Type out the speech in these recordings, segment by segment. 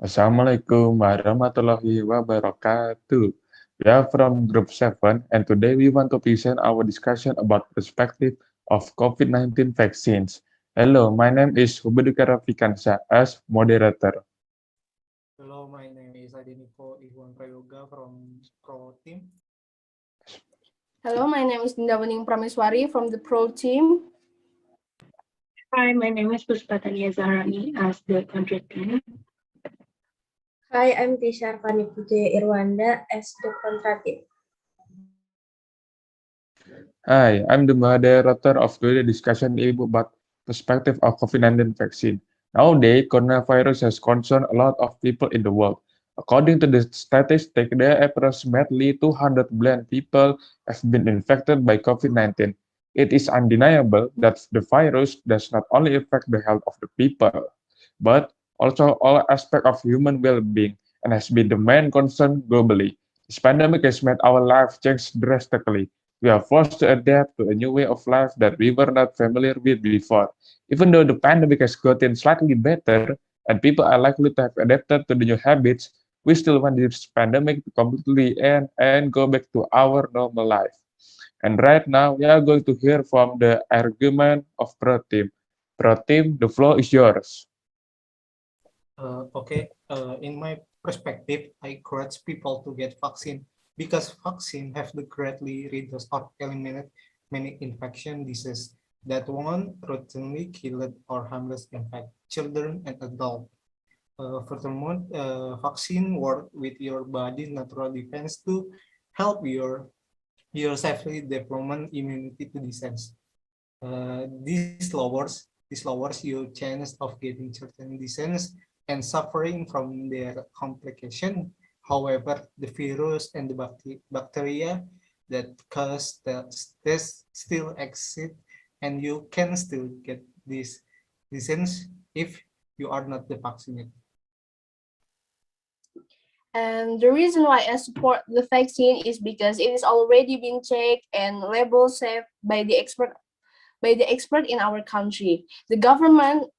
Assalamualaikum warahmatullahi wabarakatuh. We are from Group 7, and today we want to present our discussion about perspective of COVID-19 vaccines. Hello, my name is Hubbie D as moderator. Hello, my name is Adeniko I from Pro Team. Hello, my name is Dinda W from the Pro team. Hi, my name is Puspa T as the country team. Hi, I'm Qeisha A as the contracting. Hi, I'm the moderator of today's discussion about perspective of COVID-19 vaccine. Nowadays, coronavirus has concerned a lot of people in the world. According to the statistics, there are approximately 200 million people have been infected by COVID-19. It is undeniable that the virus does not only affect the health of the people, but also all aspects of human well-being and has been the main concern globally. This pandemic has made our life change drastically. We are forced to adapt to a new way of life that we were not familiar with before. Even though the pandemic has gotten slightly better and people are likely to have adapted to the new habits, we still want this pandemic to completely end and go back to our normal life. And right now, we are going to hear from the argument of Pro Team. Pro Team, the floor is yours. In my perspective, I encourage people to get vaccine because vaccine have the greatly reduced or eliminate many infection diseases that won't routinely kill or harmless infect children and adults. Furthermore, vaccine work with your body natural defense to help your safely development immunity to disease. This lowers your chance of getting certain disease and suffering from their complication. However, the virus and the bacteria that cause this still exist, and you can still get this disease if you are not the vaccinated. And the reason why I support the vaccine is because it is already been checked and labeled safe by the expert in our country. The government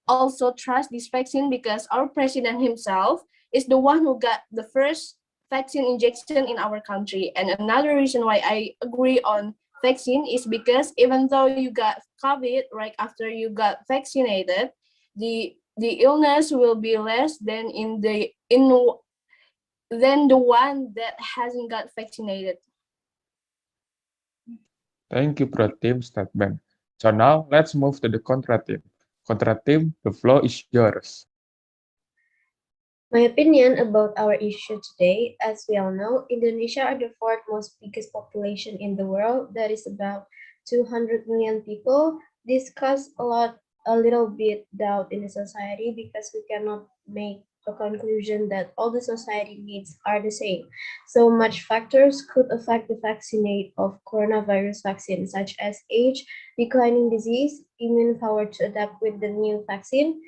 also trusts this vaccine because our president himself is the one who got the first vaccine injection in our country. And another reason why I agree on vaccine is because even though you got COVID right after you got vaccinated, the illness will be less than than the one that hasn't got vaccinated. Thank you, Pro Team statement. So now let's move to the Contra Team. Contra Team, the floor is yours. My opinion about our issue today, as we all know, Indonesia are the fourth most biggest population in the world. That is about 200 million people. This causes a little bit doubt in the society because we cannot make a conclusion that all the society needs are the same. So much factors could affect the vaccinate of coronavirus vaccine, such as age, declining disease, immune power to adapt with the new vaccine,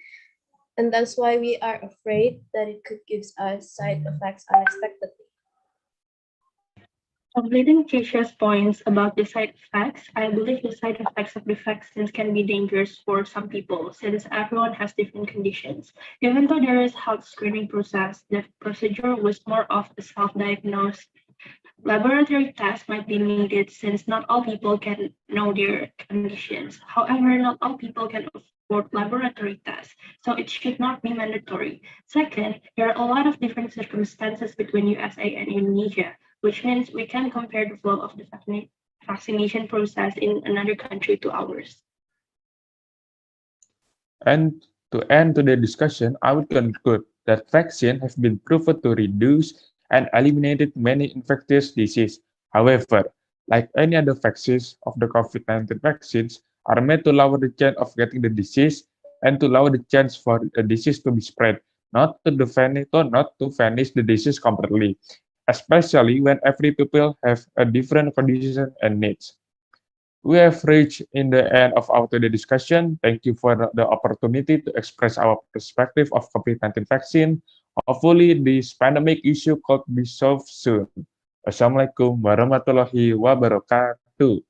and that's why we are afraid that it could give us side effects unexpectedly. Completing Qeisha's points about the side effects, I believe the side effects of the vaccines can be dangerous for some people since everyone has different conditions. Even though there is health screening process, the procedure was more of a self-diagnosed. Laboratory tests might be needed since not all people can know their conditions. However, not all people can afford laboratory tests, so it should not be mandatory. Second, there are a lot of different circumstances between USA and Indonesia, which means we can compare the flow of the vaccination process in another country to ours. And to end today's discussion, I would conclude that vaccine have been proven to reduce and eliminated many infectious diseases. However, like any other vaccines of the COVID-19 vaccines, are made to lower the chance of getting the disease and to lower the chance for the disease to be spread, not to vanish the disease completely, especially when every people have a different condition and needs. We have reached in the end of our today's discussion. Thank you for the opportunity to express our perspective of COVID-19 vaccine. Hopefully, this pandemic issue could be solved soon. Wassalamualaikum warahmatullahi wabarakatuh.